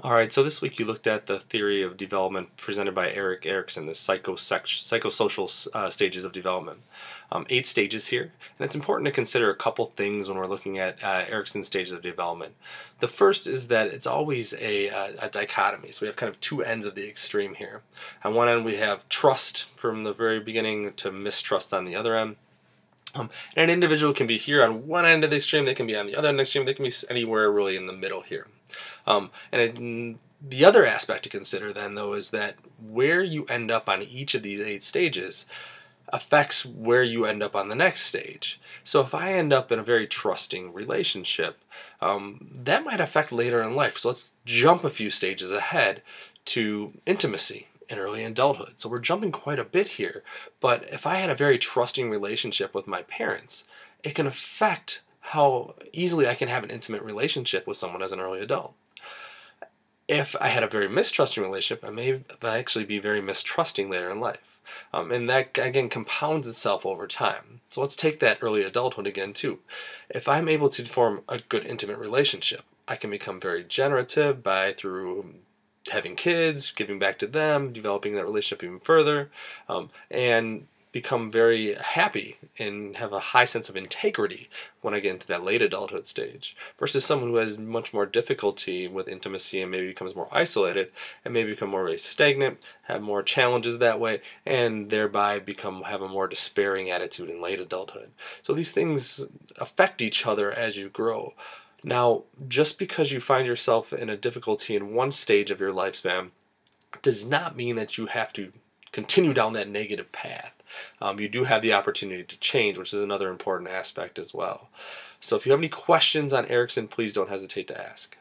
All right, so this week you looked at the theory of development presented by Erickson, the psychosocial stages of development. 8 stages here, and it's important to consider a couple things when we're looking at Erickson's stages of development. The first is that it's always a dichotomy, so we have kind of two ends of the extreme here. On one end we have trust from the very beginning to mistrust on the other end. And an individual can be here on one end of the extreme, they can be on the other end of the extreme, they can be anywhere really in the middle here. The other aspect to consider then, though, is that where you end up on each of these 8 stages affects where you end up on the next stage. So if I end up in a very trusting relationship, that might affect later in life. So let's jump a few stages ahead to intimacy in early adulthood. So we're jumping quite a bit here, but if I had a very trusting relationship with my parents, it can affect how easily I can have an intimate relationship with someone as an early adult. If I had a very mistrusting relationship, I may actually be very mistrusting later in life. And that, again, compounds itself over time. So let's take that early adulthood again, too. If I'm able to form a good intimate relationship, I can become very generative through having kids, giving back to them, developing that relationship even further, and become very happy and have a high sense of integrity when I get into that late adulthood stage, versus someone who has much more difficulty with intimacy and maybe becomes more isolated and maybe become more stagnant, have more challenges that way, and thereby have a more despairing attitude in late adulthood. So these things affect each other as you grow. Now, just because you find yourself in a difficulty in one stage of your lifespan does not mean that you have to continue down that negative path. You do have the opportunity to change, which is another important aspect as well. So if you have any questions on Erickson, please don't hesitate to ask.